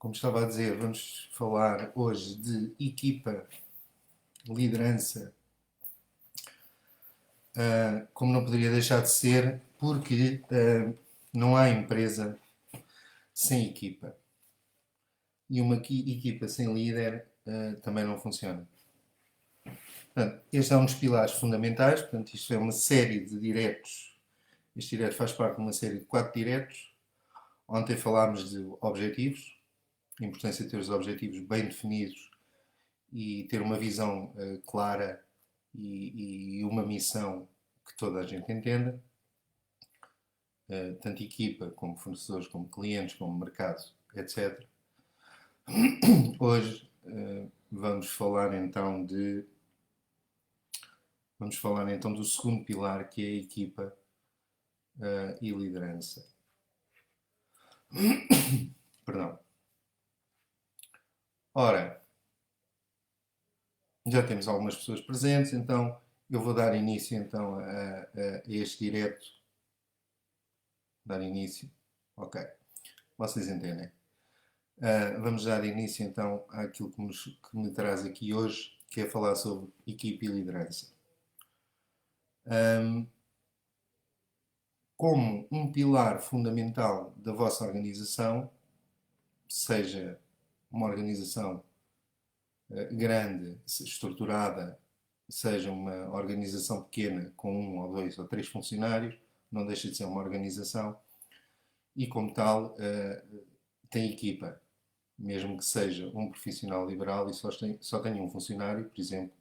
Como estava a dizer, vamos falar hoje de equipa, liderança, como não poderia deixar de ser, porque não há empresa sem equipa. E uma equipa sem líder também não funciona. Portanto, este é um dos pilares fundamentais. Portanto, isto é uma série de diretos. Este direto faz parte de uma série de 4 diretos. Ontem falámos de objetivos, a importância de ter os objetivos bem definidos e ter uma visão clara e uma missão que toda a gente entenda, tanto equipa como fornecedores, como clientes, como mercado, etc. Hoje vamos falar então do segundo pilar, que é a equipa e liderança. Perdão. Ora, já temos algumas pessoas presentes, então eu vou dar início então a este direto. Dar início. Ok. Vocês entendem. Vamos dar início então àquilo que me traz aqui hoje, que é falar sobre equipe e liderança. Como um pilar fundamental da vossa organização, seja uma organização grande, estruturada, seja uma organização pequena com 1 ou 2 ou 3 funcionários, não deixa de ser uma organização e, como tal, tem equipa. Mesmo que seja um profissional liberal e só tenha um funcionário, por exemplo,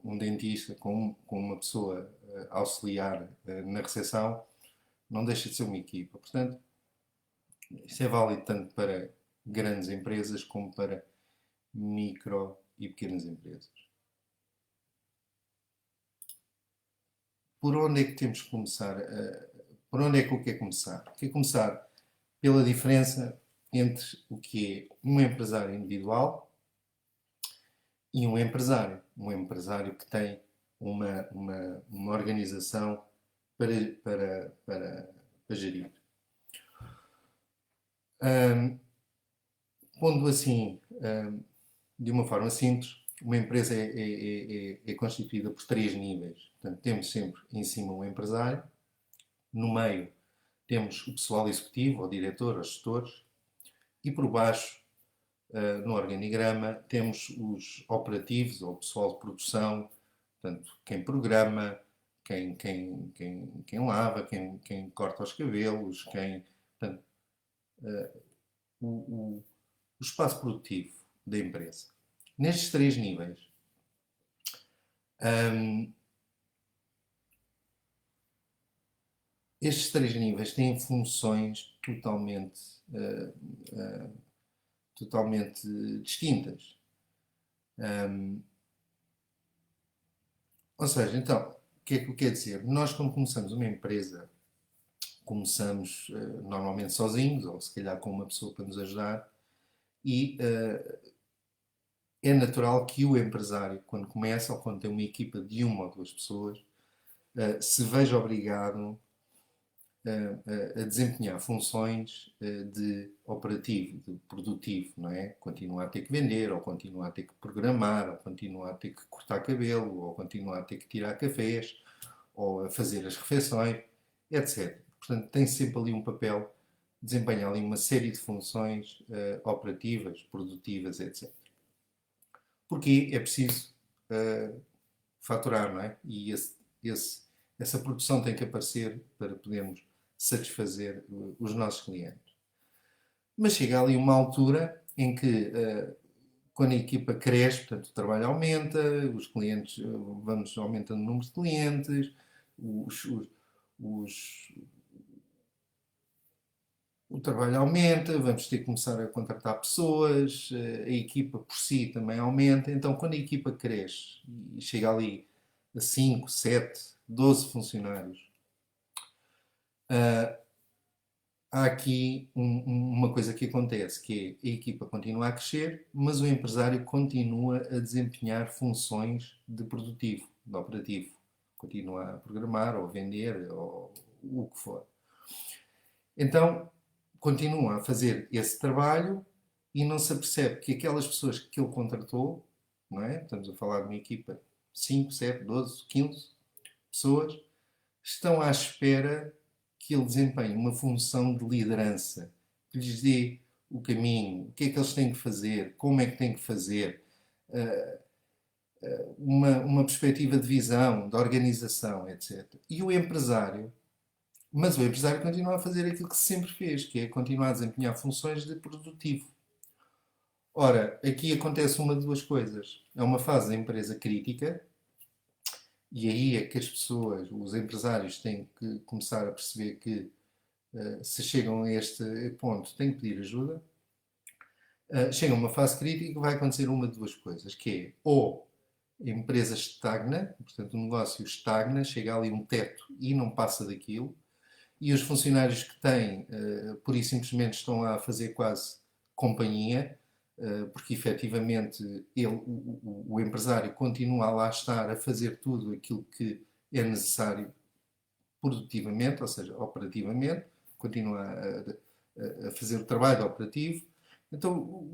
um dentista com uma pessoa auxiliar na recepção, não deixa de ser uma equipa. Portanto, isso é válido tanto para grandes empresas como para micro e pequenas empresas. Por onde é que temos que começar? Por onde é que eu quero começar? Quero começar pela diferença entre o que é um empresário individual e um empresário. Um empresário que tem uma organização para gerir. Pondo assim, de uma forma simples, uma empresa é constituída por 3 níveis. Portanto, temos sempre em cima um empresário, no meio temos o pessoal executivo, ou diretor, ou gestores, e por baixo, no organigrama, temos os operativos, ou o pessoal de produção, portanto, quem programa, quem lava, quem corta os cabelos, portanto, o espaço produtivo da empresa. Nestes 3 níveis, estes 3 níveis têm funções totalmente distintas. Ou seja, então, o que é que quer dizer? Nós, quando começamos uma empresa, começamos normalmente sozinhos, ou se calhar com uma pessoa para nos ajudar, e é natural que o empresário, quando começa, ou quando tem uma equipa de 1 ou 2 pessoas, se veja obrigado a desempenhar funções de operativo, de produtivo, não é? Continua a ter que vender, ou continua a ter que programar, ou continua a ter que cortar cabelo, ou continua a ter que tirar cafés, ou a fazer as refeições, etc. Portanto, tem sempre ali um papel, desempenha ali uma série de funções operativas, produtivas, etc. Porque é preciso faturar, não é? E essa produção tem que aparecer para podermos satisfazer os nossos clientes. Mas chega ali uma altura em que, quando a equipa cresce, portanto, o trabalho aumenta, os clientes, vamos aumentando o número de clientes, o trabalho aumenta, vamos ter que começar a contratar pessoas, a equipa por si também aumenta. Então, quando a equipa cresce e chega ali a 5, 7, 12 funcionários, há aqui uma coisa que acontece, que é a equipa continua a crescer, mas o empresário continua a desempenhar funções de produtivo, de operativo. Continua a programar, ou vender, ou o que for. Então, continua a fazer esse trabalho e não se apercebe que aquelas pessoas que ele contratou, não é? Estamos a falar de uma equipa de 5, 7, 12, 15 pessoas, estão à espera que ele desempenhe uma função de liderança, que lhes dê o caminho, o que é que eles têm que fazer, como é que têm que fazer, uma perspectiva de visão, de organização, etc. E o empresário, mas o empresário continua a fazer aquilo que sempre fez, que é continuar a desempenhar funções de produtivo. Ora, aqui acontece uma de duas coisas. É uma fase da empresa crítica, e aí é que as pessoas, os empresários, têm que começar a perceber que se chegam a este ponto têm que pedir ajuda. Chega a uma fase crítica e vai acontecer uma de duas coisas, que é ou a empresa estagna, portanto o negócio estagna, chega ali um teto e não passa daquilo, e os funcionários que têm, por isso simplesmente estão lá a fazer quase companhia, porque efetivamente ele, o empresário continua a lá estar a fazer tudo aquilo que é necessário produtivamente, ou seja, operativamente, continua a fazer o trabalho operativo. Então,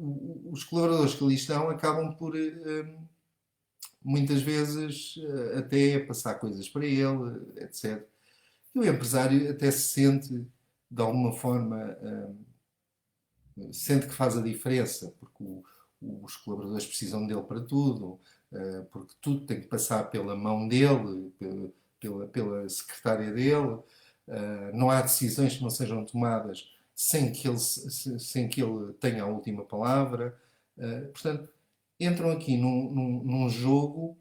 os colaboradores que ali estão acabam por, muitas vezes, até passar coisas para ele, etc. E o empresário até se sente, de alguma forma, sente que faz a diferença, porque os colaboradores precisam dele para tudo, porque tudo tem que passar pela mão dele, pela secretária dele, não há decisões que não sejam tomadas sem que ele tenha a última palavra. Portanto, entram aqui num jogo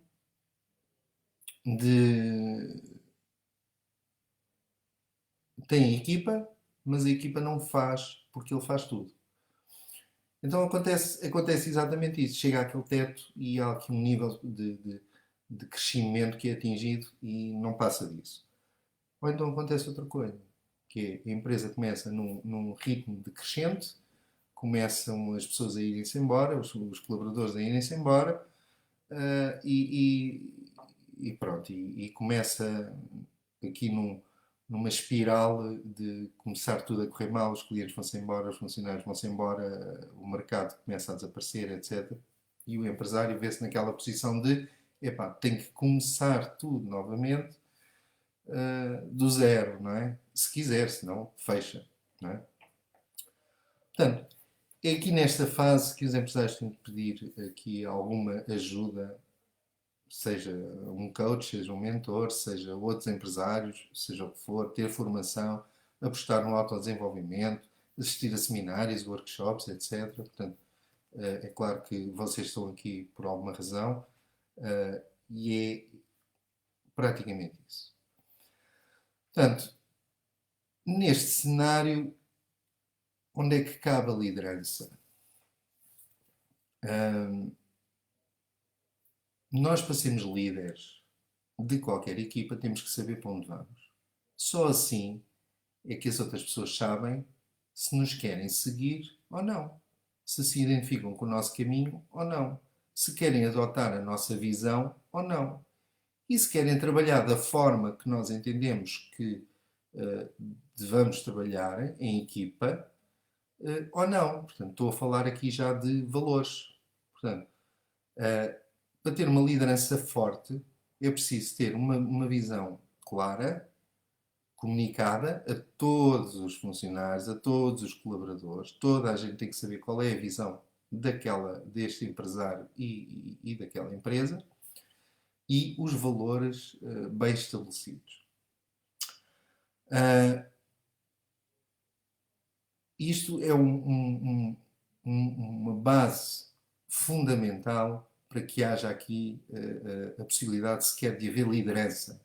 de. Tem equipa, mas a equipa não faz porque ele faz tudo. Então acontece exatamente isso. Chega àquele teto e há aqui um nível de crescimento que é atingido e não passa disso. Ou então acontece outra coisa, que é a empresa começa num ritmo decrescente, começam as pessoas a irem-se embora, os colaboradores a irem-se embora, e pronto, e começa aqui numa espiral de começar tudo a correr mal, os clientes vão-se embora, os funcionários vão-se embora, o mercado começa a desaparecer, etc. E o empresário vê-se naquela posição de, epá, tem que começar tudo novamente, do zero, não é? Se quiser, senão fecha, não é? Portanto, é aqui nesta fase que os empresários têm que pedir aqui alguma ajuda, seja um coach, seja um mentor, seja outros empresários, seja o que for, ter formação, apostar no autodesenvolvimento, assistir a seminários, workshops, etc. Portanto, é claro que vocês estão aqui por alguma razão, e é praticamente isso. Portanto, neste cenário, onde é que cabe a liderança? Nós, para sermos líderes de qualquer equipa, temos que saber para onde vamos. Só assim é que as outras pessoas sabem se nos querem seguir ou não, se identificam com o nosso caminho ou não, se querem adotar a nossa visão ou não, e se querem trabalhar da forma que nós entendemos que devamos trabalhar em equipa, ou não. Portanto, estou a falar aqui já de valores. Portanto, para ter uma liderança forte, é preciso ter uma visão clara, comunicada a todos os funcionários, a todos os colaboradores. Toda a gente tem que saber qual é a visão deste empresário e daquela empresa, e os valores bem estabelecidos. Isto é uma base fundamental para que haja aqui a possibilidade sequer de haver liderança.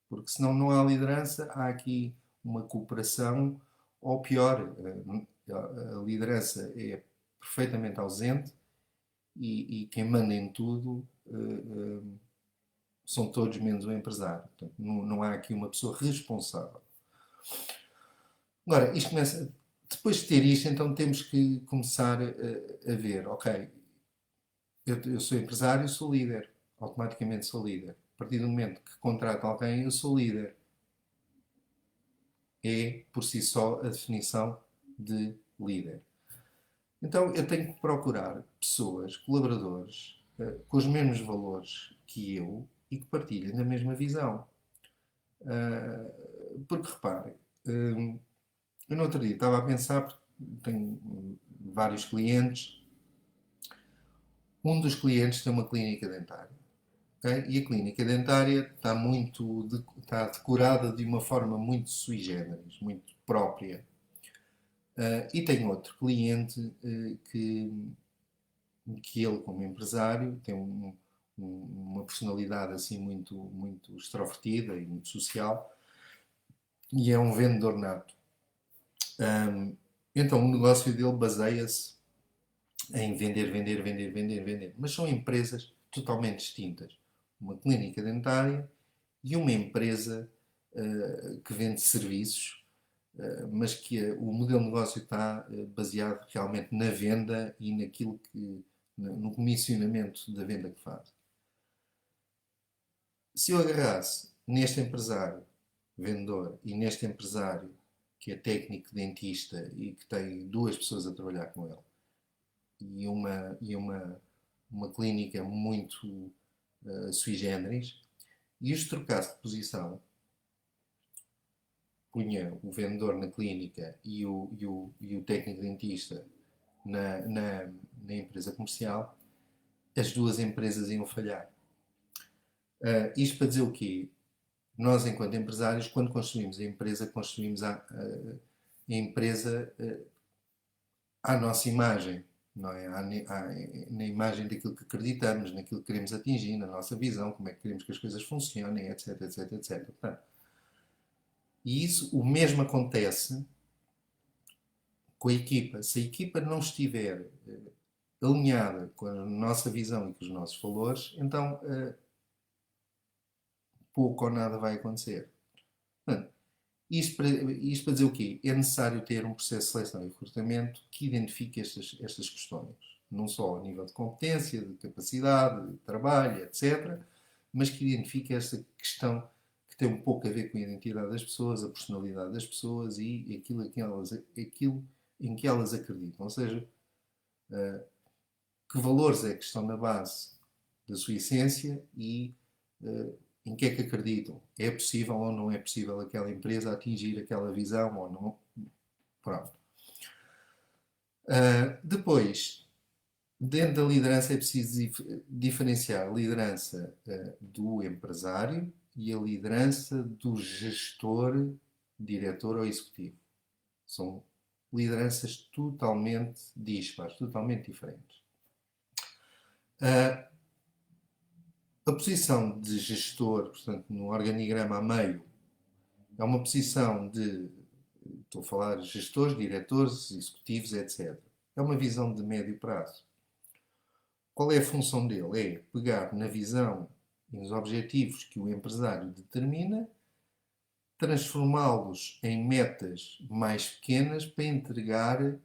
Porque senão não há liderança, há aqui uma cooperação, ou pior, a liderança é perfeitamente ausente e quem manda em tudo são todos menos o empresário. Portanto, não há aqui uma pessoa responsável. Agora, isto começa. Depois de ter isto, então temos que começar a ver, ok, eu sou empresário, sou líder, automaticamente sou líder. A partir do momento que contrato alguém, eu sou líder. É, por si só, a definição de líder. Então eu tenho que procurar pessoas, colaboradores, com os mesmos valores que eu e que partilhem da mesma visão. Porque reparem, eu no outro dia estava a pensar, porque tenho vários clientes, um dos clientes tem uma clínica dentária. Okay? E a clínica dentária está decorada de uma forma muito sui generis, muito própria. E tem outro cliente que ele, como empresário, tem uma personalidade assim muito extrovertida e muito social, e é um vendedor nato. Então o negócio dele baseia-se em vender, vender, vender, vender, vender. Mas são empresas totalmente distintas. Uma clínica dentária e uma empresa que vende serviços, mas que o modelo de negócio está baseado realmente na venda e no comissionamento da venda que faz. Se eu agarrasse neste empresário vendedor e neste empresário que é técnico dentista e que tem duas pessoas a trabalhar com ele uma clínica muito sui generis, e os trocasse de posição, punha o vendedor na clínica e o técnico dentista na empresa comercial, as duas empresas iam falhar. Isto para dizer o quê? Nós, enquanto empresários, quando construímos a empresa, construímos a empresa à nossa imagem, não é? Na imagem daquilo que acreditamos, naquilo que queremos atingir, na nossa visão, como é que queremos que as coisas funcionem, etc, etc, etc. Portanto, e isso, o mesmo acontece com a equipa. Se a equipa não estiver alinhada com a nossa visão e com os nossos valores, então pouco ou nada vai acontecer. Portanto, isto para dizer o quê? É necessário ter um processo de seleção e recrutamento que identifique estas questões. Não só a nível de competência, de capacidade, de trabalho, etc., mas que identifique esta questão que tem um pouco a ver com a identidade das pessoas, a personalidade das pessoas e aquilo em que elas acreditam. Ou seja, que valores é que estão na base da sua essência e em que é que acreditam. É possível ou não é possível aquela empresa atingir aquela visão ou não? Pronto. Depois, dentro da liderança é preciso diferenciar a liderança do empresário e a liderança do gestor, diretor ou executivo. São lideranças totalmente dispares, totalmente diferentes. A posição de gestor, portanto, no organigrama a meio, é uma posição estou a falar de gestores, diretores, executivos, etc. É uma visão de médio prazo. Qual é a função dele? É pegar na visão e nos objetivos que o empresário determina, transformá-los em metas mais pequenas para entregar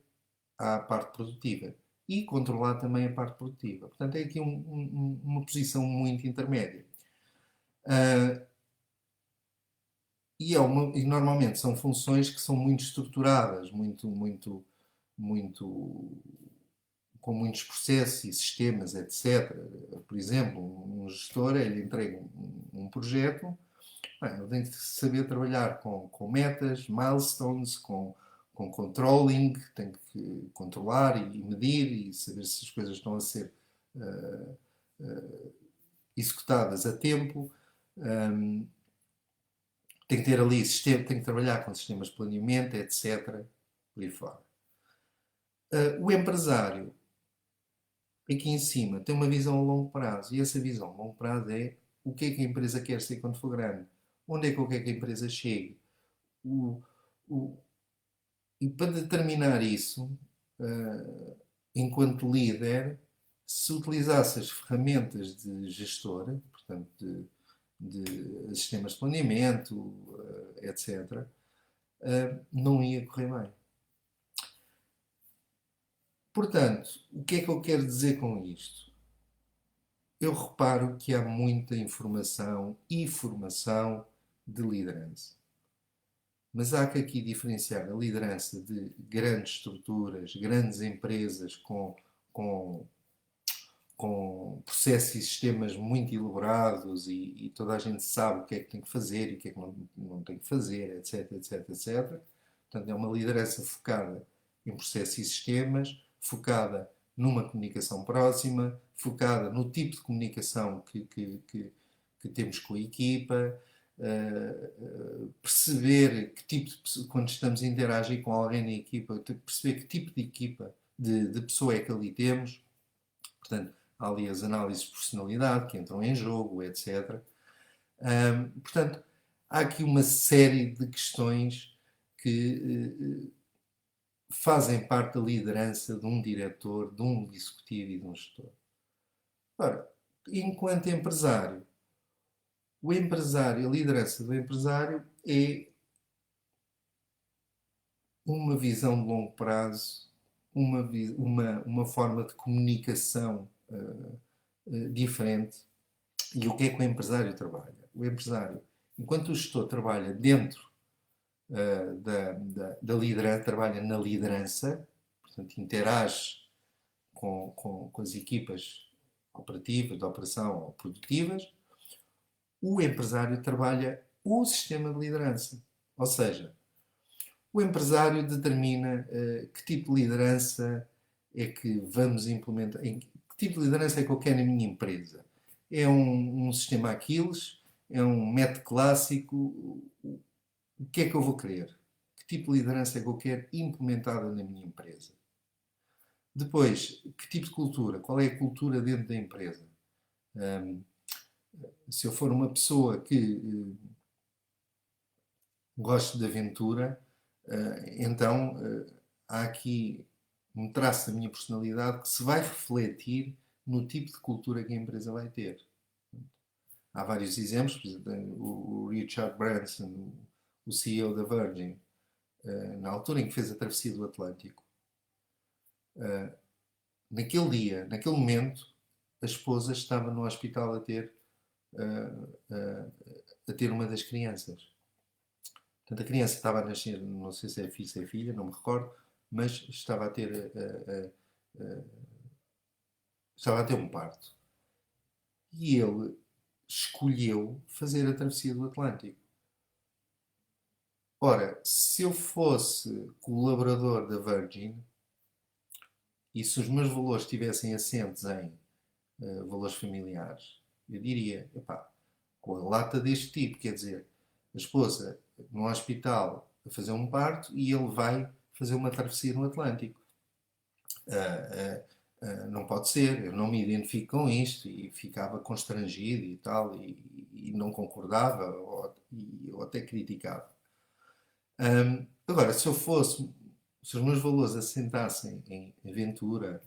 à parte produtiva e controlar também a parte produtiva. Portanto, é aqui uma posição muito intermédia. E normalmente são funções que são muito estruturadas, com muitos processos e sistemas, etc. Por exemplo, um gestor, ele entrega um projeto, ele tem que saber trabalhar com metas, milestones, com controlling, tem que controlar e medir e saber se as coisas estão a ser executadas a tempo. Tem que ter ali sistema, tem que trabalhar com sistemas de planeamento, etc. Por aí fora. O empresário, aqui em cima, tem uma visão a longo prazo. E essa visão a longo prazo é o que é que a empresa quer ser quando for grande. Onde é que eu quero que a empresa chegue. E para determinar isso, enquanto líder, se utilizasse as ferramentas de gestor, portanto, de sistemas de planeamento, etc., não ia correr bem. Portanto, o que é que eu quero dizer com isto? Eu reparo que há muita informação e formação de liderança. Mas há que aqui diferenciar a liderança de grandes estruturas, grandes empresas com, com processos e sistemas muito elaborados e toda a gente sabe o que é que tem que fazer e o que é que não tem que fazer, etc, etc, etc. Portanto, é uma liderança focada em processos e sistemas, focada numa comunicação próxima, focada no tipo de comunicação que temos com a equipa, perceber que tipo de, quando estamos a interagir com alguém na equipa, perceber que tipo de equipa, de pessoa é que ali temos. Portanto, há ali as análises de personalidade que entram em jogo, etc. Portanto, há aqui uma série de questões que fazem parte da liderança de um diretor, de um executivo e de um gestor. Ora, enquanto empresário, o empresário, a liderança do empresário é uma visão de longo prazo, uma forma de comunicação diferente. E o que o empresário trabalha? O empresário, enquanto o gestor trabalha dentro da liderança, trabalha na liderança, portanto, interage com as equipas operativas, de operação ou produtivas, o empresário trabalha o sistema de liderança. Ou seja, o empresário determina que tipo de liderança é que vamos implementar, que tipo de liderança é que eu quero na minha empresa. É um sistema Aquiles? É um método clássico? O que é que eu vou querer? Que tipo de liderança é que eu quero implementada na minha empresa? Depois, que tipo de cultura? Qual é a cultura dentro da empresa? Um, Se eu for uma pessoa que gosto de aventura, então há aqui um traço da minha personalidade que se vai refletir no tipo de cultura que a empresa vai ter. Há vários exemplos, por exemplo, o Richard Branson, o CEO da Virgin, na altura em que fez a travessia do Atlântico, naquele dia, naquele momento, a esposa estava no hospital a ter uma das crianças. Portanto, a criança estava a nascer, não sei se é filho, se é filha, não me recordo, mas estava a ter um parto. E ele escolheu fazer a travessia do Atlântico. Ora, se eu fosse colaborador da Virgin e se os meus valores estivessem assentes em valores familiares, eu diria, epá, com a lata deste tipo, quer dizer, a esposa no hospital a fazer um parto e ele vai fazer uma travessia no Atlântico. Não pode ser, eu não me identifico com isto e ficava constrangido e tal, e não concordava ou até criticava. Agora, se os meus valores assentassem em aventura,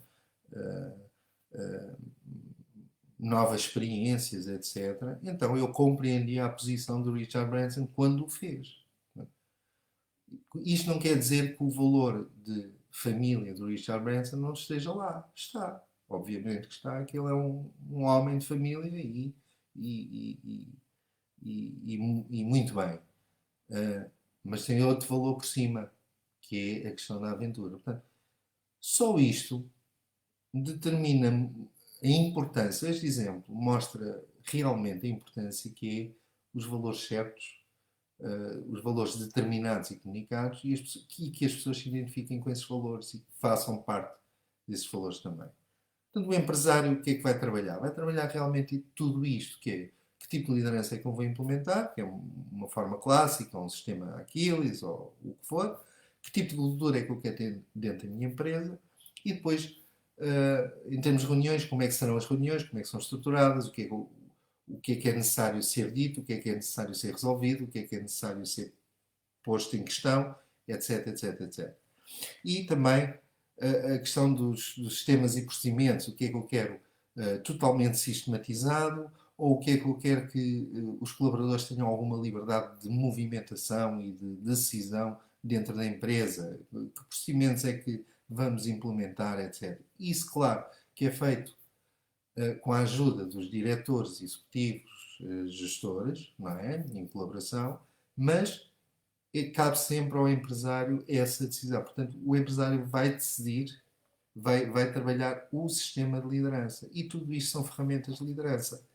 novas experiências, etc., então eu compreendia a posição do Richard Branson quando o fez. Isto não quer dizer que o valor de família do Richard Branson não esteja lá. Está. Obviamente que está, que ele é um homem de família e, e, e muito bem. Mas tem outro valor por cima, que é a questão da aventura. Portanto, só isto determina a importância. Este exemplo mostra realmente a importância que é os valores certos, os valores determinados e comunicados e que as pessoas se identifiquem com esses valores e que façam parte desses valores também. Portanto, o empresário o que é que vai trabalhar? Vai trabalhar realmente tudo isto, que é que tipo de liderança é que eu vou implementar, que é uma forma clássica, um sistema Aquiles ou o que for, que tipo de cultura é que eu quero ter dentro da minha empresa e depois, em termos de reuniões, como é que serão as reuniões, como é que são estruturadas, o que é necessário ser dito, o que é necessário ser resolvido, o que é necessário ser posto em questão, etc, etc, etc. E também a questão dos sistemas e procedimentos, o que é que eu quero totalmente sistematizado ou o que é que eu quero que os colaboradores tenham alguma liberdade de movimentação e de decisão dentro da empresa, que procedimentos é que vamos implementar, etc. Isso, claro, que é feito com a ajuda dos diretores executivos, gestores, não é? Em colaboração, mas cabe sempre ao empresário essa decisão. Portanto, o empresário vai decidir, vai trabalhar o sistema de liderança. E tudo isto são ferramentas de liderança.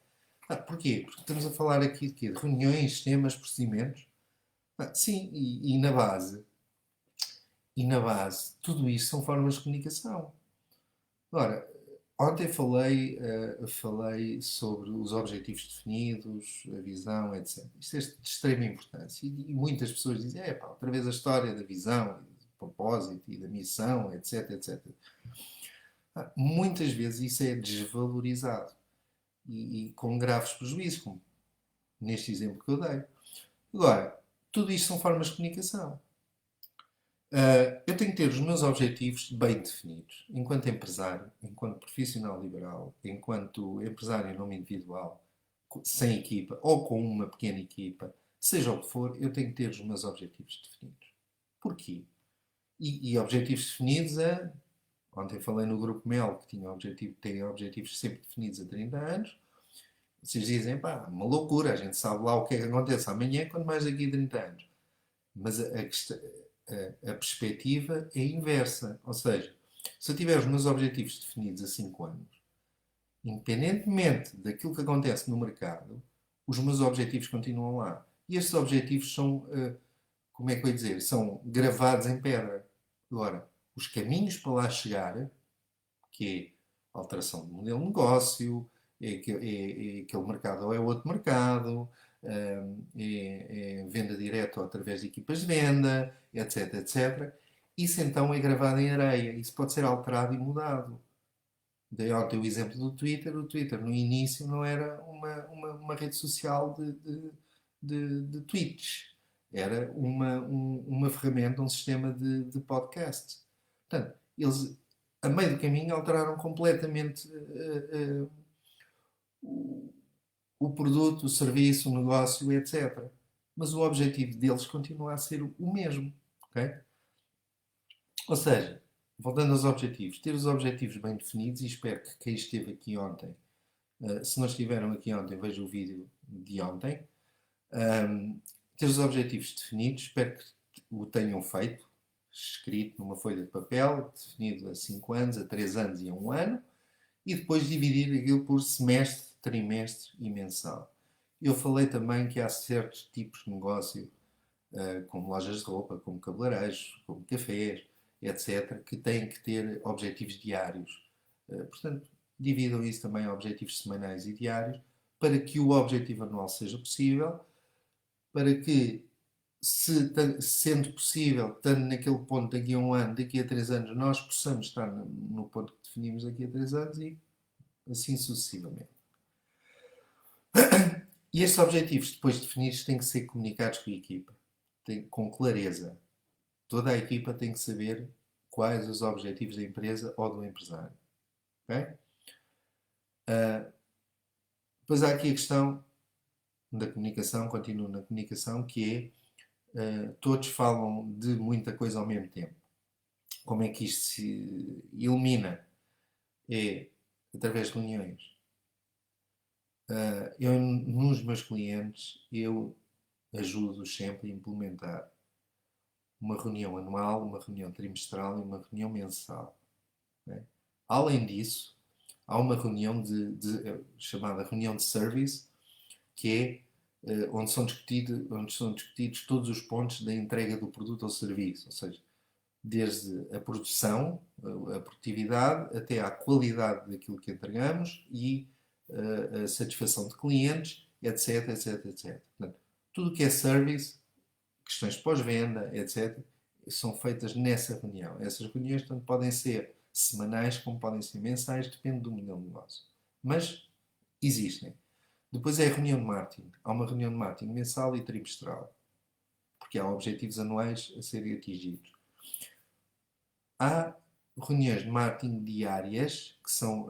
Porquê? Porque estamos a falar aqui de quê? De reuniões, sistemas, procedimentos. Sim, e na base, tudo isto são formas de comunicação. Ora, ontem falei sobre os objetivos definidos, a visão, etc. Isto é de extrema importância. E muitas pessoas dizem, pá, outra vez a história da visão, do propósito e da missão, etc, etc. Muitas vezes isso é desvalorizado e com graves prejuízos, como neste exemplo que eu dei. Agora, tudo isto são formas de comunicação. Eu tenho que ter os meus objetivos bem definidos, enquanto empresário, enquanto profissional liberal, enquanto empresário em nome individual, sem equipa ou com uma pequena equipa, seja o que for, eu tenho que ter os meus objetivos definidos. Porquê? E objetivos definidos ontem falei no Grupo Mel, que tem objetivos sempre definidos a 30 anos. Vocês dizem, pá, uma loucura, a gente sabe lá o que é que acontece amanhã, quando mais daqui a 30 anos. Mas a perspectiva é inversa. Ou seja, se eu tiver os meus objetivos definidos a 5 anos, independentemente daquilo que acontece no mercado, os meus objetivos continuam lá. E estes objetivos são, como é que eu ia dizer, são gravados em pedra. Agora, os caminhos para lá chegar, que é alteração do modelo de negócio, é aquele mercado ou é outro mercado, é venda direta ou através de equipas de venda, etc, etc. Isso então é gravado em areia. Isso pode ser alterado e mudado. Dei ontem o exemplo do Twitter. O Twitter, no início, não era uma rede social de tweets. Era uma ferramenta, um sistema de podcast. Portanto, eles, a meio do caminho, alteraram completamente o produto, o serviço, o negócio, etc. Mas o objetivo deles continua a ser o mesmo. Okay? Ou seja, voltando aos objetivos, ter os objetivos bem definidos, e espero que quem esteve aqui ontem, se não estiveram aqui ontem, veja o vídeo de ontem. Ter os objetivos definidos, espero que o tenham feito, escrito numa folha de papel, definido a 5 anos, a 3 anos e a 1 ano, e depois dividir aquilo por semestre, trimestre e mensal. Eu falei também que há certos tipos de negócio, como lojas de roupa, como cabeleireiros, como cafés, etc., que têm que ter objetivos diários. Portanto, dividam isso também a objetivos semanais e diários, para que o objetivo anual seja possível, para que, sendo possível, estando naquele ponto daqui a 1 ano, daqui a 3 anos, nós possamos estar no ponto que definimos daqui a 3 anos e assim sucessivamente. E estes objetivos, depois definidos, têm que ser comunicados com a equipa, com clareza. Toda a equipa tem que saber quais os objetivos da empresa ou do empresário. Okay? Depois há aqui a questão da comunicação, continuo na comunicação, que é todos falam de muita coisa ao mesmo tempo. Como é que isto se elimina? É através de reuniões. Eu, nos meus clientes, eu ajudo-os sempre a implementar uma reunião anual, uma reunião trimestral e uma reunião mensal. Okay? Além disso, há uma reunião chamada reunião de service, que é onde são discutidos todos os pontos da entrega do produto ou serviço, ou seja, desde a produção, a produtividade, até à qualidade daquilo que entregamos e a satisfação de clientes, etc, etc, etc. Portanto, tudo o que é service, questões pós-venda, etc., são feitas nessa reunião. Essas reuniões, portanto, podem ser semanais, como podem ser mensais, depende do modelo de negócio. Mas existem. Depois é a reunião de marketing. Há uma reunião de marketing mensal e trimestral, porque há objetivos anuais a serem atingidos. Há reuniões de marketing diárias, que são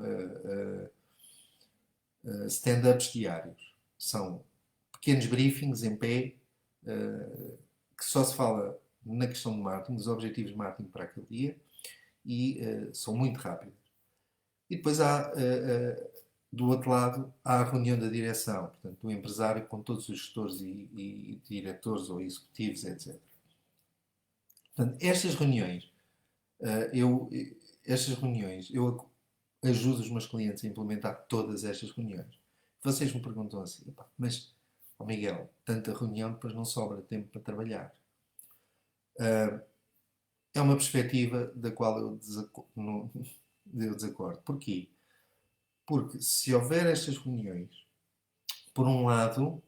stand-ups diários. São pequenos briefings em pé, que só se fala na questão de marketing, dos objetivos de marketing para aquele dia, e são muito rápidos. E depois há, do outro lado, há a reunião da direção, portanto, do empresário com todos os gestores e diretores ou executivos, etc. Portanto, eu, estas reuniões, eu ajudo os meus clientes a implementar todas estas reuniões. Vocês me perguntam assim, mas, oh Miguel, tanta reunião, depois não sobra tempo para trabalhar. É uma perspectiva da qual eu desacordo. Porquê? Porque se houver estas reuniões, por um lado,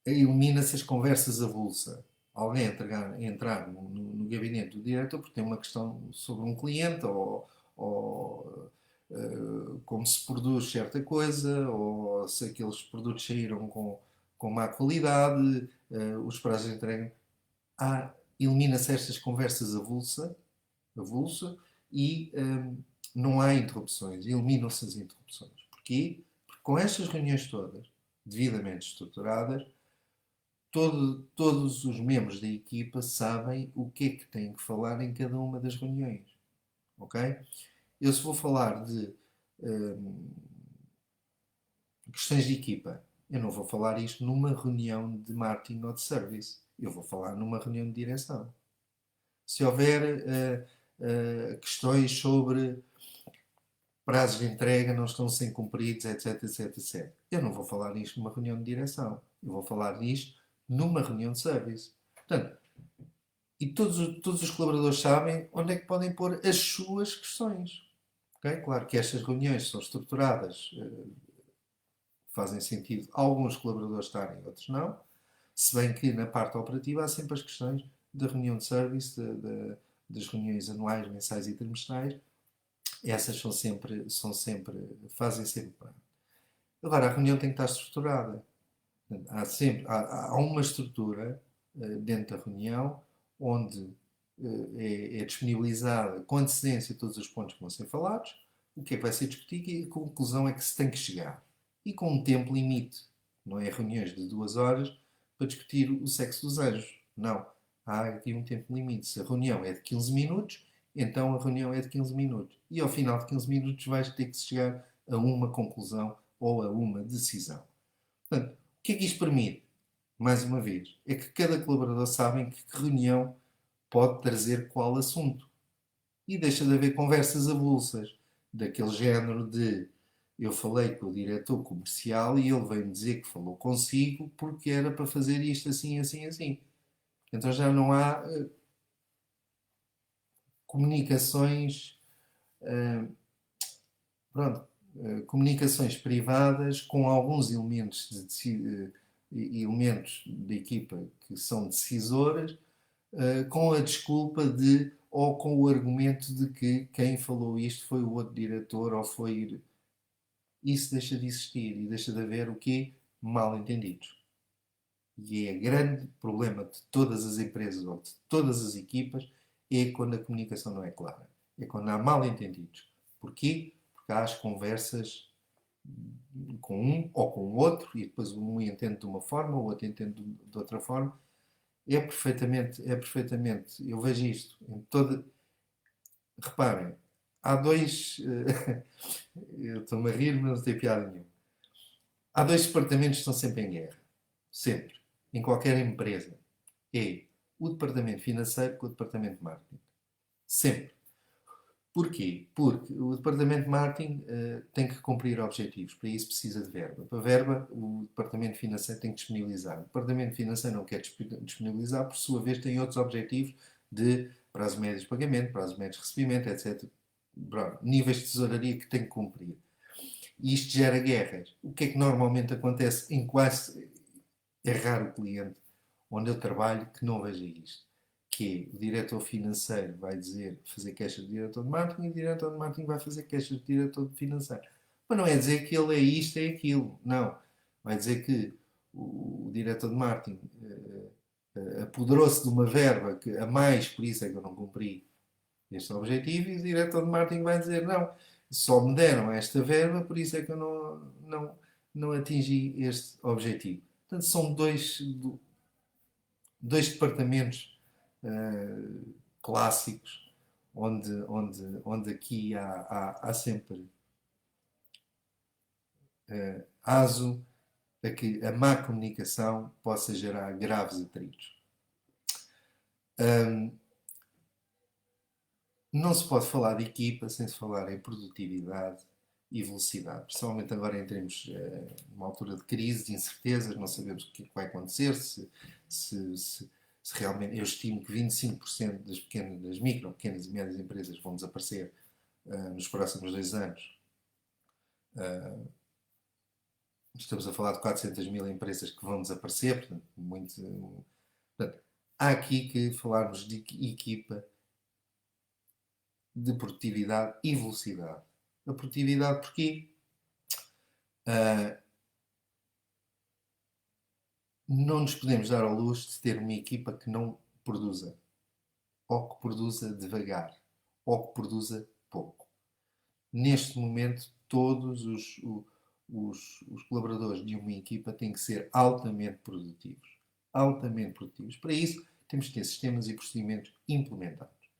elimina-se as conversas avulsa. Alguém entrar no gabinete do diretor porque tem uma questão sobre um cliente ou como se produz certa coisa ou se aqueles produtos saíram com má qualidade, os prazos de entrega. Elimina-se estas conversas avulsa e não há interrupções. Eliminam-se as interrupções. Porquê? Porque com estas reuniões todas, devidamente estruturadas, todos os membros da equipa sabem o que é que têm que falar em cada uma das reuniões. Ok? Eu, se vou falar de questões de equipa, eu não vou falar isto numa reunião de marketing ou de service. Eu vou falar numa reunião de direção. Se houver questões sobre prazos de entrega não estão sendo cumpridos, etc, etc, etc. Eu não vou falar nisto numa reunião de direção. Eu vou falar nisto numa reunião de serviço. Portanto, e todos os colaboradores sabem onde é que podem pôr as suas questões. Okay? Claro que estas reuniões são estruturadas, fazem sentido alguns colaboradores estarem, outros não. Se bem que na parte operativa há sempre as questões da reunião de serviço, das reuniões anuais, mensais e trimestrais. Essas fazem sempre parte. Agora, a reunião tem que estar estruturada. Há uma estrutura dentro da reunião onde é disponibilizada com antecedência todos os pontos que vão ser falados, o que é que vai ser discutido e a conclusão é que se tem que chegar. E com um tempo limite. Não é reuniões de 2 horas para discutir o sexo dos anjos. Não. Há aqui um tempo limite. Se a reunião é de 15 minutos, então a reunião é de 15 minutos. E ao final de 15 minutos vais ter que chegar a uma conclusão ou a uma decisão. Portanto, o que é que isto permite? Mais uma vez, é que cada colaborador sabe em que reunião pode trazer qual assunto. E deixa de haver conversas avulsas, daquele género de eu falei com o diretor comercial e ele veio-me dizer que falou consigo porque era para fazer isto assim, assim, assim. Então já não há comunicações, uh, pronto, comunicações privadas com alguns elementos da equipa que são decisoras, com a desculpa de ou com o argumento de que quem falou isto foi o outro diretor ou foi. Isso deixa de existir e deixa de haver o quê? Mal-entendidos. E é grande problema de todas as empresas ou de todas as equipas é quando a comunicação não é clara. É quando há mal-entendidos. Porquê? Porque há as conversas com um ou com o outro e depois um entende de uma forma, o outro entende de outra forma. É perfeitamente, eu vejo isto em toda. Reparem, há dois. Eu estou-me a rir, mas não tem piada nenhuma. Há dois departamentos que estão sempre em guerra. Sempre. Em qualquer empresa. É o departamento financeiro com o departamento de marketing. Sempre. Porquê? Porque o departamento de marketing tem que cumprir objetivos. Para isso precisa de verba. Para verba, o departamento financeiro tem que disponibilizar. O departamento financeiro não quer disponibilizar, por sua vez, tem outros objetivos de prazo médio de pagamento, prazo médio de recebimento, etc. Níveis de tesouraria que tem que cumprir. E isto gera guerras. O que é que normalmente acontece em quase. É raro o cliente onde eu trabalho que não veja isto. Que é, o diretor financeiro vai fazer queixa do diretor de marketing e o diretor de marketing vai fazer queixa do diretor financeiro. Mas não é dizer que ele é isto, é aquilo. Não. Vai dizer que o diretor de marketing apoderou-se de uma verba a mais, por isso é que eu não cumpri este objetivo, e o diretor de marketing vai dizer não, só me deram esta verba, por isso é que eu não atingi este objetivo. Portanto, são dois departamentos clássicos onde aqui há sempre aso a que a má comunicação possa gerar graves atritos. Hum, não se pode falar de equipa sem se falar em produtividade e velocidade, principalmente agora em termos, numa altura de crise, de incertezas, não sabemos o que é que vai acontecer, se, se, se realmente, eu estimo que 25% das micro, pequenas e médias empresas vão desaparecer nos próximos 2 anos. Uh, Estamos a falar de 400 mil empresas que vão desaparecer, portanto, portanto, há aqui que falarmos de equipa, de produtividade e velocidade. A produtividade porquê? Uh, não nos podemos dar ao luxo de ter uma equipa que não produza, ou que produza devagar, ou que produza pouco. Neste momento, todos os colaboradores de uma equipa têm que ser altamente produtivos. Altamente produtivos. Para isso, temos que ter sistemas e procedimentos implementados.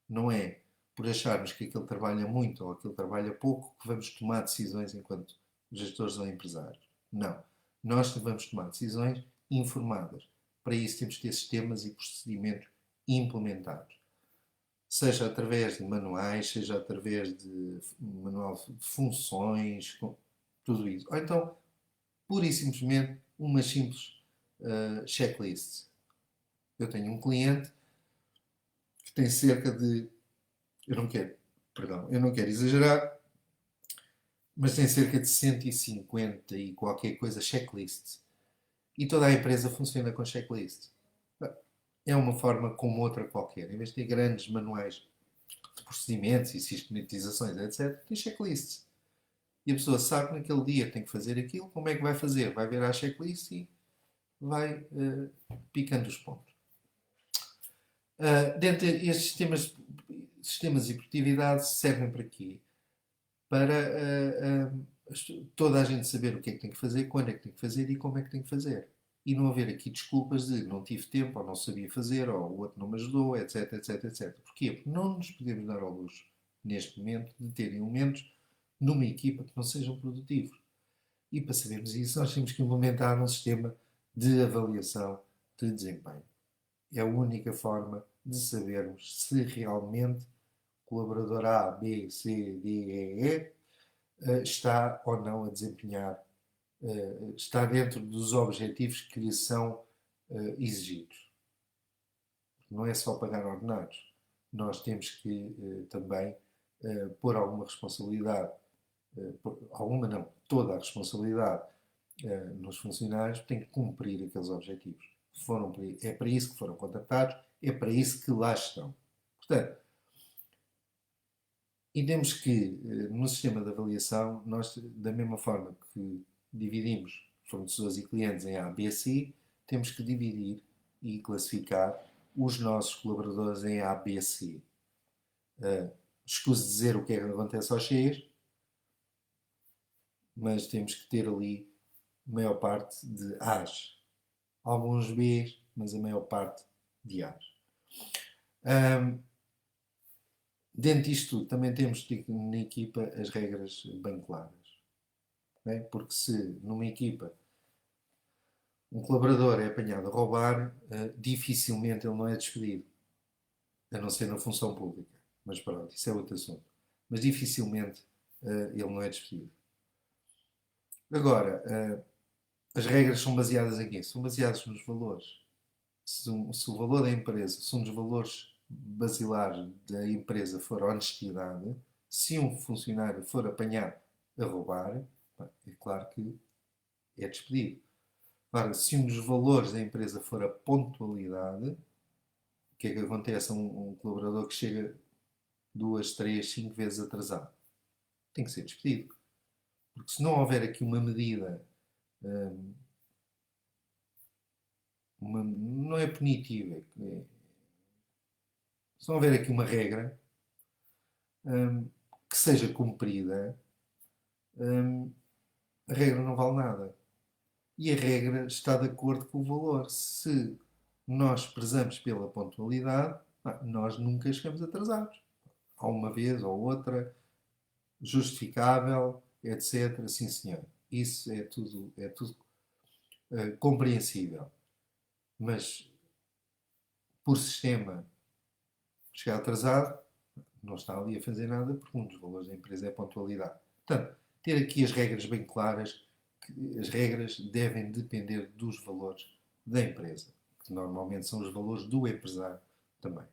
Não é por acharmos que aquele trabalha muito ou aquele trabalha pouco que vamos tomar decisões enquanto gestores ou empresários. Não. Nós vamos tomar decisões informadas. Para isso, temos que ter sistemas e procedimentos implementados, seja através de manuais, seja através de manual de funções, tudo isso. Ou então, pura e simplesmente, umas simples checklists. Eu tenho um cliente que tem cerca de, eu não quero, perdão, eu não quero exagerar, mas tem cerca de 150 e qualquer coisa checklists. E toda a empresa funciona com checklist. É uma forma como outra qualquer. Em vez de ter grandes manuais de procedimentos e sistematizações, etc., tem checklists. E a pessoa sabe que naquele dia tem que fazer aquilo, como é que vai fazer? Vai ver a checklist e vai picando os pontos. Dentro destes sistemas de produtividade servem para quê? Para toda a gente saber o que é que tem que fazer, quando é que tem que fazer e como é que tem que fazer. E não haver aqui desculpas de não tive tempo, ou não sabia fazer, ou o outro não me ajudou, etc, etc, etc. Porquê? Porque não nos podemos dar ao luxo, neste momento, de ter elementos numa equipa que não sejam produtivos. E para sabermos isso, nós temos que implementar um sistema de avaliação de desempenho. É a única forma de sabermos se realmente o colaborador A, B, C, D, E está ou não a desempenhar, está dentro dos objetivos que lhe são exigidos. Não é só pagar ordenados. Nós temos que também pôr alguma responsabilidade, alguma não, toda a responsabilidade nos funcionários, têm que cumprir aqueles objetivos. É para isso que foram contratados, é para isso que lá estão. Portanto, e temos que, no sistema de avaliação, nós, da mesma forma que dividimos fornecedores e clientes em A, B, C, temos que dividir e classificar os nossos colaboradores em A, B, C. Escuso dizer o que é que acontece aos Cs, mas temos que ter ali a maior parte de A's. Alguns B's, mas a maior parte de A's. Dentro disto tudo, também temos de ter na equipa as regras bem claras. Não é? Porque se numa equipa um colaborador é apanhado a roubar, dificilmente ele não é despedido. A não ser na função pública. Mas pronto, isso é outro assunto. Mas dificilmente ele não é despedido. Agora, as regras são baseadas em quê? São baseadas nos valores. Se o valor da empresa, se um dos valores basilares da empresa for a honestidade, se um funcionário for apanhado a roubar, é claro que é despedido. Agora, se um dos valores da empresa for a pontualidade, o que é que acontece a um colaborador que chega 2, 3, 5 vezes atrasado? Tem que ser despedido. Porque se não houver aqui uma medida, não é punitiva, se não houver aqui uma regra que seja cumprida, a regra não vale nada. E a regra está de acordo com o valor. Se nós prezamos pela pontualidade, nós nunca chegamos atrasados. Há uma vez ou outra, justificável, etc. Sim, senhor. Isso é tudo compreensível. Mas por sistema, chegar atrasado, não está ali a fazer nada, porque um dos valores da empresa é a pontualidade. Portanto, ter aqui as regras bem claras, que as regras devem depender dos valores da empresa, que normalmente são os valores do empresário também.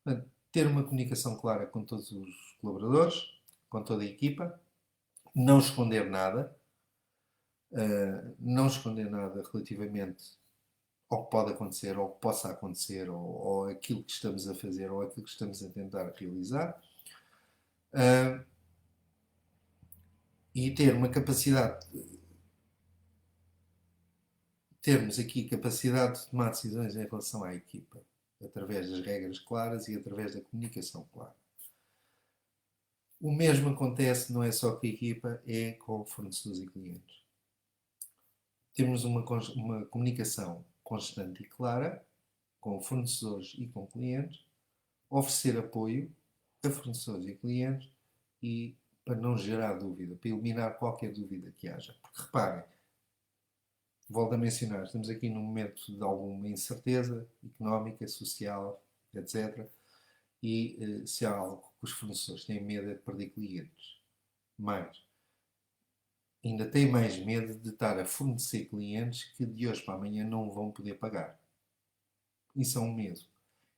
Portanto, ter uma comunicação clara com todos os colaboradores, com toda a equipa, não esconder nada, não esconder nada relativamente ao que pode acontecer, ou que possa acontecer, ou aquilo que estamos a fazer, ou aquilo que estamos a tentar realizar. E ter uma capacidade, termos aqui capacidade de tomar decisões em relação à equipa, através das regras claras e através da comunicação clara. O mesmo acontece, não é só com a equipa, é com fornecedores e clientes. Temos uma comunicação constante e clara com fornecedores e com clientes, oferecer apoio a fornecedores e clientes e para não gerar dúvida, para eliminar qualquer dúvida que haja. Porque reparem, volto a mencionar, estamos aqui num momento de alguma incerteza económica, social, etc. E se há algo que os fornecedores têm medo é de perder clientes. Mas ainda têm mais medo de estar a fornecer clientes que de hoje para amanhã não vão poder pagar. Isso é um medo.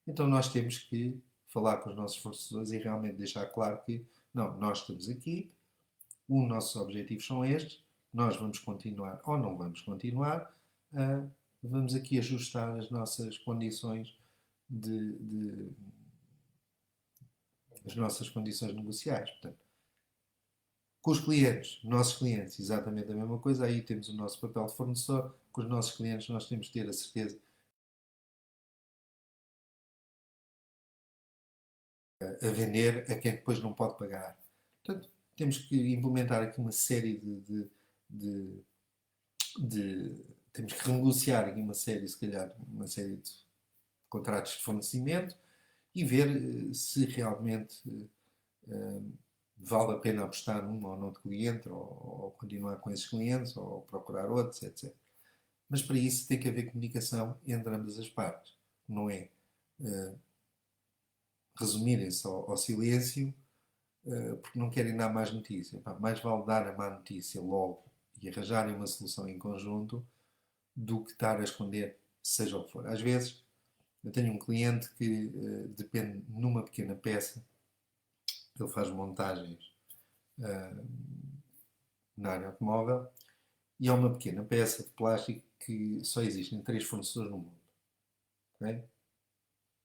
Então nós temos que falar com os nossos fornecedores e realmente deixar claro que não, nós estamos aqui, os nossos objetivos são estes, nós vamos continuar ou não vamos continuar, vamos aqui ajustar as nossas condições as nossas condições negociais. Portanto, com os clientes, nossos clientes, exatamente a mesma coisa, aí temos o nosso papel de fornecedor, com os nossos clientes nós temos que ter a certeza a vender a quem depois não pode pagar. Portanto, temos que implementar aqui uma série de, temos que renegociar aqui uma série, se calhar, uma série de contratos de fornecimento e ver se realmente vale a pena apostar num ou noutro cliente, ou continuar com esses clientes, ou procurar outros, etc. Mas para isso tem que haver comunicação entre ambas as partes. Não é resumirem-se ao silêncio porque não querem dar mais notícia. Mais vale dar a má notícia logo e arranjarem uma solução em conjunto do que estar a esconder, seja o que for. Às vezes, eu tenho um cliente que depende numa pequena peça, ele faz montagens na área automóvel e é uma pequena peça de plástico que só existem 3 fornecedores no mundo. Okay?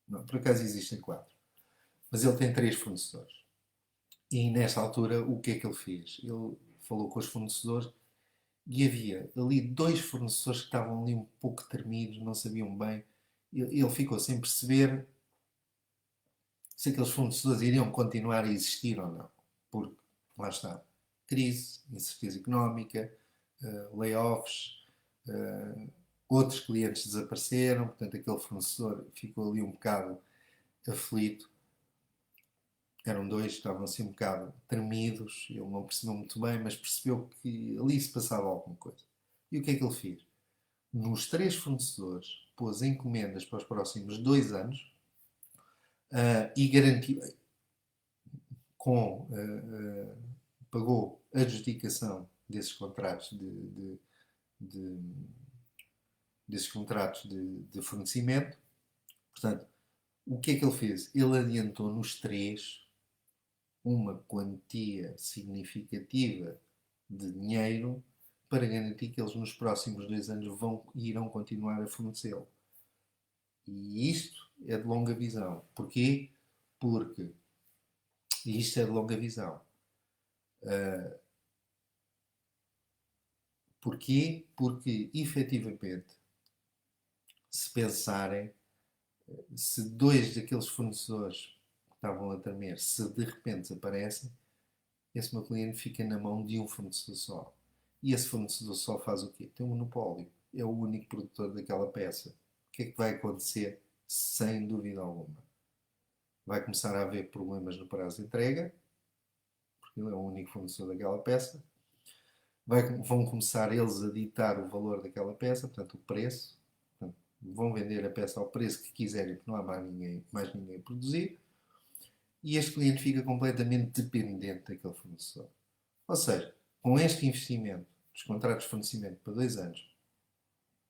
Não, por acaso existem 4. Mas ele tem 3 fornecedores. E nesta altura, o que é que ele fez? Ele falou com os fornecedores e havia ali 2 fornecedores que estavam ali um pouco tremidos, não sabiam bem. Ele ficou sem perceber se aqueles fornecedores iriam continuar a existir ou não. Porque, lá está, crise, incerteza económica, layoffs, outros clientes desapareceram, portanto aquele fornecedor ficou ali um bocado aflito. Eram 2, estavam assim um bocado tremidos, ele não percebeu muito bem, mas percebeu que ali se passava alguma coisa. E o que é que ele fez? Nos 3 fornecedores, pôs encomendas para os próximos 2 anos e garantiu, pagou a adjudicação desses contratos de, desses contratos de fornecimento. Portanto, o que é que ele fez? Ele adiantou nos 3 uma quantia significativa de dinheiro para garantir que eles nos próximos 2 anos irão continuar a fornecê-lo. E isto é de longa visão. Porquê? Porque, e isto é de longa visão, porquê? Porque, efetivamente, se pensarem, se 2 daqueles fornecedores que estavam a tremer, se de repente desaparecem, esse meu cliente fica na mão de um fornecedor só. E esse fornecedor só faz o quê? Tem um monopólio. É o único produtor daquela peça. O que é que vai acontecer? Sem dúvida alguma. Vai começar a haver problemas no prazo de entrega, porque ele é o único fornecedor daquela peça. Vão começar eles a ditar o valor daquela peça, portanto o preço. Portanto, vão vender a peça ao preço que quiserem, porque não há mais ninguém a produzir, e este cliente fica completamente dependente daquele fornecedor. Ou seja, com este investimento, dos contratos de fornecimento para 2 anos,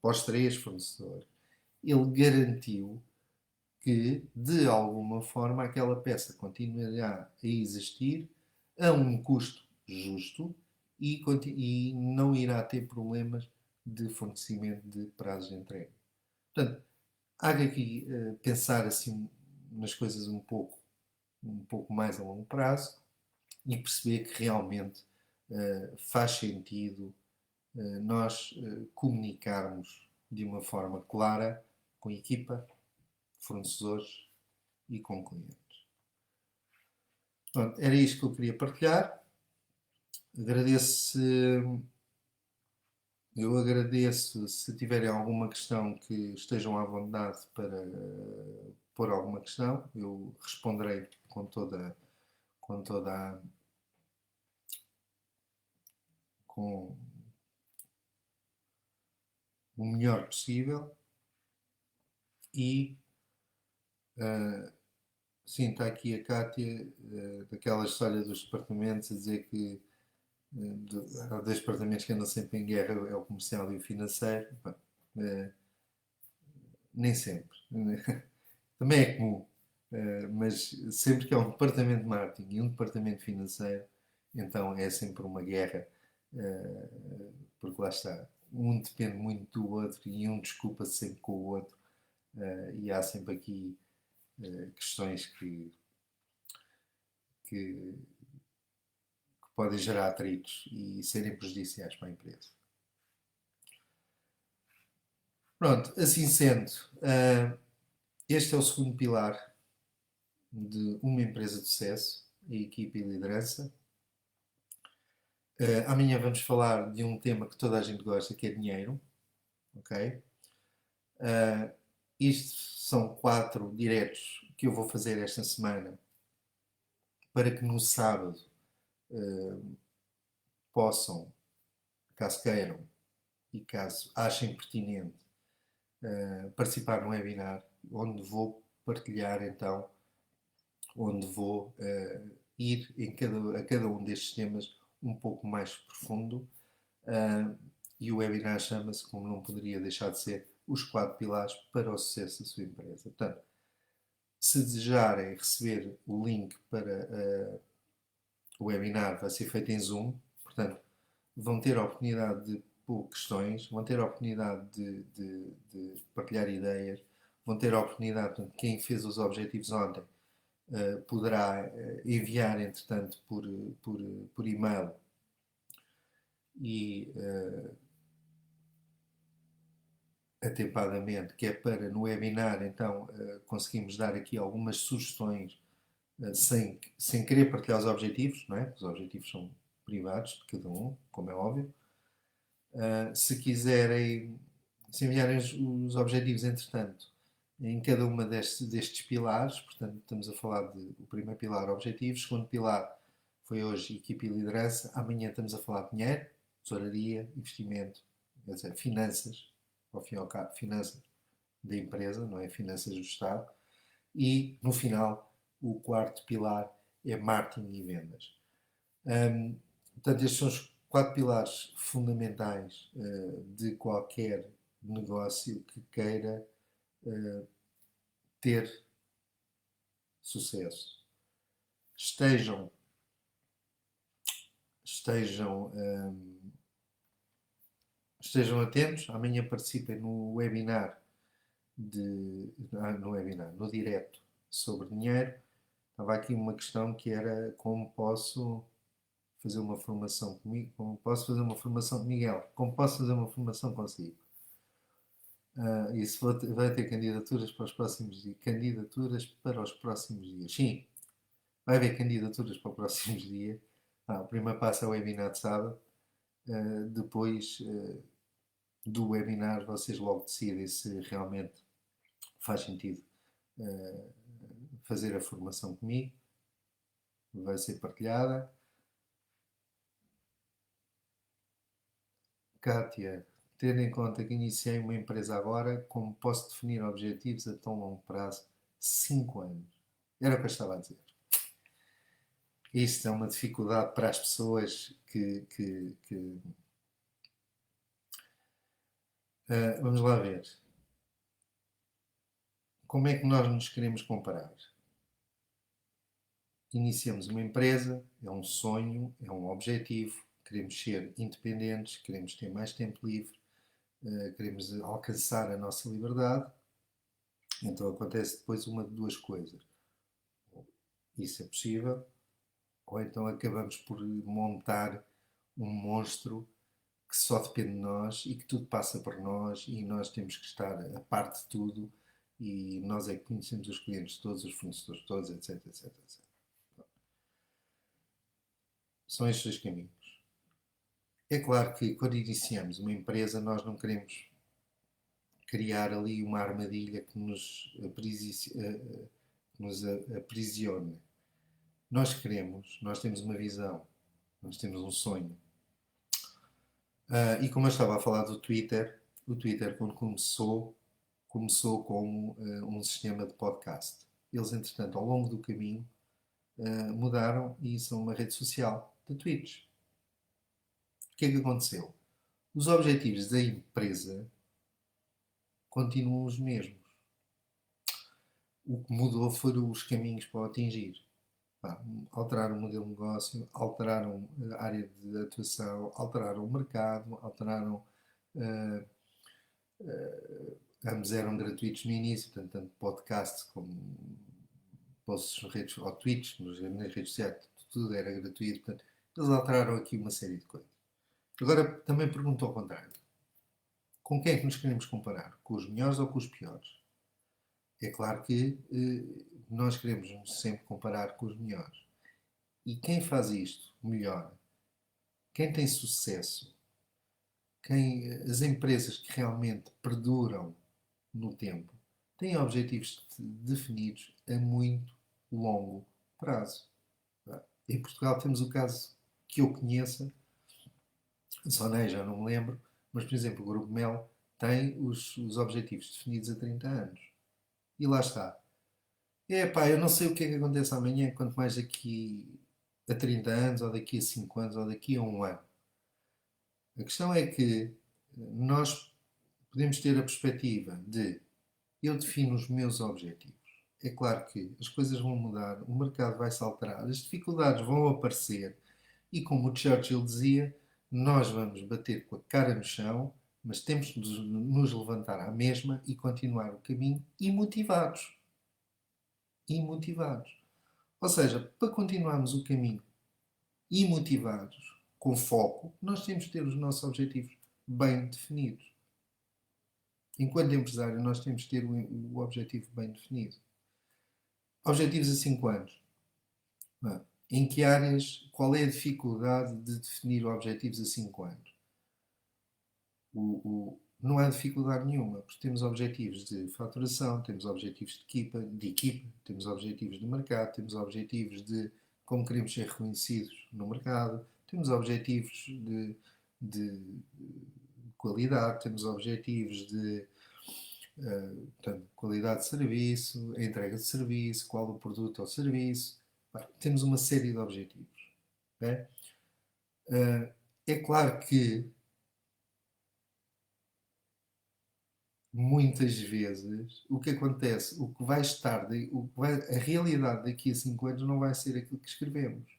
para os 3 fornecedores, ele garantiu que, de alguma forma, aquela peça continuará a existir a um custo justo e não irá ter problemas de fornecimento de prazos de entrega. Portanto, há que aqui pensar assim nas coisas um pouco mais a longo prazo e perceber que realmente faz sentido nós comunicarmos de uma forma clara com a equipa, fornecedores e com clientes. Pronto, era isto que eu queria partilhar. Agradeço, eu agradeço se tiverem alguma questão que estejam à vontade para pôr alguma questão. Eu responderei com toda com o melhor possível e sim, está aqui a Cátia daquela história dos departamentos a dizer que há 2 departamentos que andam sempre em guerra, é o comercial e o financeiro. Bom, nem sempre. Também é comum. Mas sempre que há um departamento de marketing e um departamento financeiro, então é sempre uma guerra, porque lá está, um depende muito do outro e um desculpa-se sempre com o outro, e há sempre aqui questões que podem gerar atritos e serem prejudiciais para a empresa. Pronto, assim sendo, este é o segundo pilar de uma empresa de sucesso, a equipe e liderança. Amanhã vamos falar de um tema que toda a gente gosta, que é dinheiro. Ok? Isto são 4 diretos que eu vou fazer esta semana para que no sábado possam, caso queiram e caso achem pertinente, participar no webinar, onde vou partilhar então, onde vou ir a cada um destes temas um pouco mais profundo. E o webinar chama-se, como não poderia deixar de ser, os 4 pilares para o sucesso da sua empresa. Portanto, se desejarem receber o link para o webinar, vai ser feito em Zoom, portanto, vão ter a oportunidade de pôr questões, vão ter a oportunidade de partilhar ideias, vão ter a oportunidade, portanto, quem fez os objetivos ontem poderá enviar, entretanto, por e-mail e atempadamente, que é para no webinar, então, conseguimos dar aqui algumas sugestões sem querer partilhar os objetivos, não é? Os objetivos são privados de cada um, como é óbvio. Se quiserem, se enviarem os objetivos, entretanto, em cada uma destes pilares, portanto, estamos a falar do primeiro pilar, objetivos, segundo pilar foi hoje equipe e liderança, amanhã estamos a falar de dinheiro, tesouraria, investimento, quer dizer, finanças, ao fim e ao cabo, finanças da empresa, não é? Finanças do Estado. E, no final, o quarto pilar é marketing e vendas. Portanto, estes são os 4 pilares fundamentais de qualquer negócio que queira ter sucesso. Estejam, estejam, estejam atentos. Amanhã participem no webinar no direto sobre dinheiro. Estava aqui uma questão que era como posso fazer uma formação comigo, como posso fazer uma formação com Miguel, como posso fazer uma formação consigo. Isso vai ter candidaturas para os próximos dias. Candidaturas para os próximos dias. Sim, vai haver candidaturas para os próximos dias. O primeiro passo é o webinar de sábado. Depois do webinar, vocês logo decidem se realmente faz sentido fazer a formação comigo. Vai ser partilhada. Kátia tendo em conta que iniciei uma empresa agora, como posso definir objetivos a tão longo prazo? 5 anos. Era o que eu estava a dizer. Isto é uma dificuldade para as pessoas que vamos lá ver. Como é que nós nos queremos comparar? Iniciamos uma empresa, é um sonho, é um objetivo, queremos ser independentes, queremos ter mais tempo livre, queremos alcançar a nossa liberdade. Então acontece depois uma de duas coisas. Isso é possível, ou então acabamos por montar um monstro que só depende de nós e que tudo passa por nós e nós temos que estar a parte de tudo e nós é que conhecemos os clientes todos, os fornecedores todos, etc, etc, etc. São estes dois caminhos. É claro que quando iniciamos uma empresa nós não queremos criar ali uma armadilha que nos aprisione. Nós temos uma visão, nós temos um sonho. E como eu estava a falar do Twitter, o Twitter quando começou como um sistema de podcast. Eles, entretanto, ao longo do caminho, mudaram e são uma rede social de tweets. O que é que aconteceu? Os objetivos da empresa continuam os mesmos. O que mudou foram os caminhos para o atingir. Alteraram o modelo de negócio, alteraram a área de atuação, alteraram o mercado, alteraram. Uh, ambos eram gratuitos no início, tanto podcast como posts nas redes, ou tweets nas redes sociais, tudo era gratuito. Portanto, eles alteraram aqui uma série de coisas. Agora, também pergunto ao contrário. Com quem é que nos queremos comparar? Com os melhores ou com os piores? É claro que nós queremos nos sempre comparar com os melhores. E quem faz isto melhor? Quem tem sucesso? As empresas que realmente perduram no tempo têm objetivos definidos a muito longo prazo. Em Portugal temos o caso que eu conheça, Soné já não me lembro, mas por exemplo o Grupo Mel tem os objetivos definidos a 30 anos. E lá está. Eu não sei o que é que acontece amanhã, quanto mais daqui a 30 anos, ou daqui a 5 anos, ou daqui a um ano. A questão é que nós podemos ter a perspectiva de eu defino os meus objetivos. É claro que as coisas vão mudar, o mercado vai se alterar, as dificuldades vão aparecer e, como o Churchill dizia, nós vamos bater com a cara no chão, mas temos de nos levantar à mesma e continuar o caminho e motivados. E motivados. Ou seja, para continuarmos o caminho e motivados, com foco, nós temos de ter os nossos objetivos bem definidos. Enquanto empresário, nós temos de ter o objetivo bem definido. Objetivos a 5 anos. Em que áreas, qual é a dificuldade de definir objetivos a 5 anos? Não há dificuldade nenhuma, porque temos objetivos de faturação, temos objetivos de equipa, temos objetivos de mercado, temos objetivos de como queremos ser reconhecidos no mercado, temos objetivos de qualidade, temos objetivos de portanto, qualidade de serviço, a entrega de serviço, qual o produto ou serviço. Temos uma série de objetivos. Okay? É claro que muitas vezes o que acontece, o que vai estar, a realidade daqui a 5 anos não vai ser aquilo que escrevemos.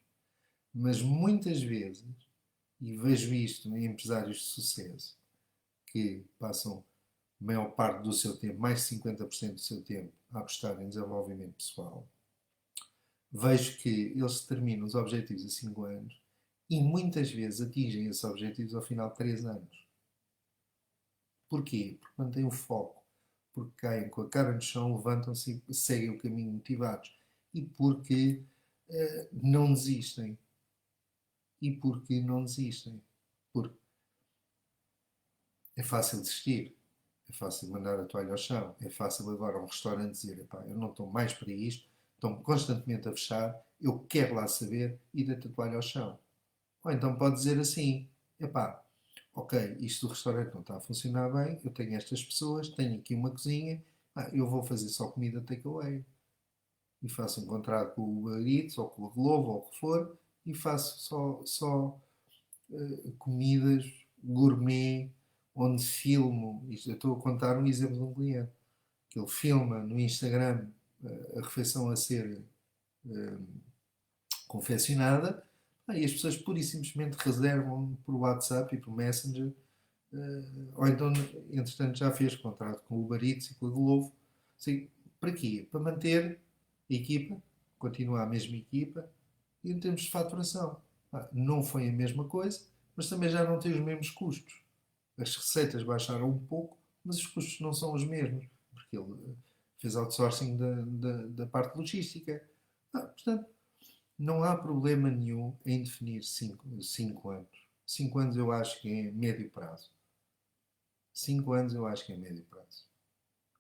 Mas muitas vezes, e vejo isto em empresários de sucesso, que passam a maior parte do seu tempo, mais de 50% do seu tempo, a apostar em desenvolvimento pessoal, vejo que eles determinam os objetivos a 5 anos e muitas vezes atingem esses objetivos ao final de 3 anos. Porquê? Porque mantêm o foco, porque caem com a cara no chão, levantam-se e seguem o caminho motivados. E porque não desistem. E porque não desistem. Porque é fácil desistir. É fácil mandar a toalha ao chão. É fácil agora um restaurante dizer, epá, eu não estou mais para isto, estão constantemente a fechar, eu quero lá saber e deito a toalha ao chão. Ou então pode dizer assim, epá, ok, isto do restaurante não está a funcionar bem, eu tenho estas pessoas, tenho aqui uma cozinha, eu vou fazer só comida takeaway. E faço um contrato com o Uber Eats, ou com o Glovo, ou o que for, e faço só comidas gourmet, onde filmo, isto eu estou a contar um exemplo de um cliente, que ele filma no Instagram a refeição a ser uh, confeccionada, e as pessoas pura e simplesmente reservam por WhatsApp e por Messenger, ou então, entretanto, já fez contrato com o Uber Eats e com a Glovo. Assim, para quê? Para manter a equipa, continuar a mesma equipa, e em termos de faturação. Não foi a mesma coisa, mas também já não tem os mesmos custos. As receitas baixaram um pouco, mas os custos não são os mesmos, porque ele fez outsourcing da parte logística. Portanto, não há problema nenhum em definir 5 anos. 5 anos eu acho que é médio prazo. 5 anos eu acho que é médio prazo.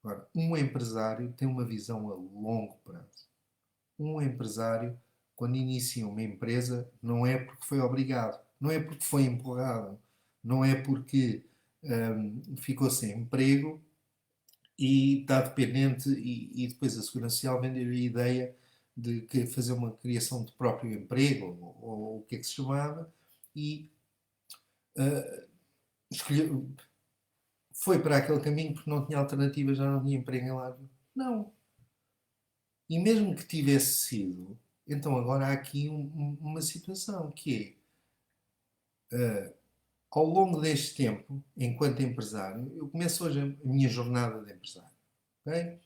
Agora, um empresário tem uma visão a longo prazo. Um empresário, quando inicia uma empresa, não é porque foi obrigado, não é porque foi empurrado, não é porque ficou sem emprego e está dependente e depois a Segurança Social vendeu a ideia de que fazer uma criação de próprio emprego, ou o que é que se chamava, e uh, escolheu, foi para aquele caminho porque não tinha alternativa, já não tinha emprego em lado. Não. E mesmo que tivesse sido, então agora há aqui uma situação que é, ao longo deste tempo, enquanto empresário, eu começo hoje a minha jornada de empresário. Okay?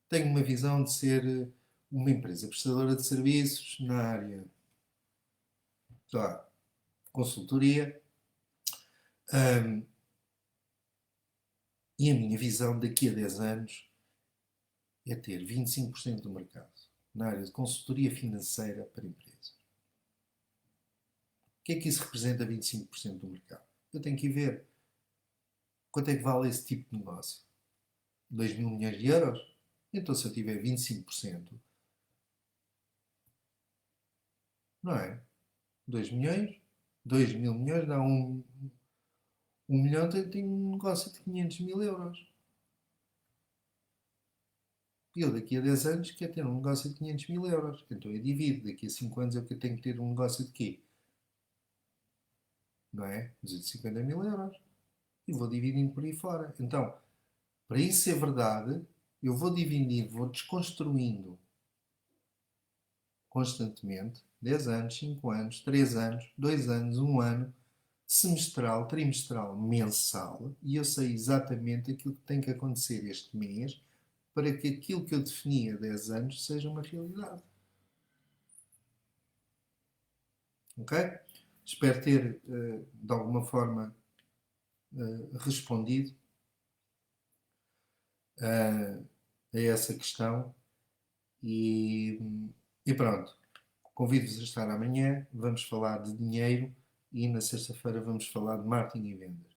Tenho uma visão de ser uma empresa prestadora de serviços na área da consultoria, um, e a minha visão daqui a 10 anos é ter 25% do mercado na área de consultoria financeira para empresas. O que é que isso representa 25% do mercado? Eu tenho que ir ver quanto é que vale esse tipo de negócio. 2 mil milhões de euros? Então se eu tiver 25%, não é? 2 milhões? 2 mil milhões dá 1 milhão, tem um negócio de 500 mil euros. E eu daqui a 10 anos quero ter um negócio de 500 mil euros. Então eu divido. Daqui a 5 anos eu tenho que ter um negócio de quê? Não é? 250 mil euros. E vou dividindo por aí fora. Então, para isso ser verdade, eu vou dividindo, vou desconstruindo constantemente. 10 anos, 5 anos, 3 anos, 2 anos, 1 ano, semestral, trimestral, mensal. E eu sei exatamente aquilo que tem que acontecer este mês para que aquilo que eu defini há 10 anos seja uma realidade. Ok? Espero ter, de alguma forma, respondido a essa questão e, e pronto. Convido-vos a estar amanhã. Vamos falar de dinheiro e na sexta-feira vamos falar de marketing e vendas.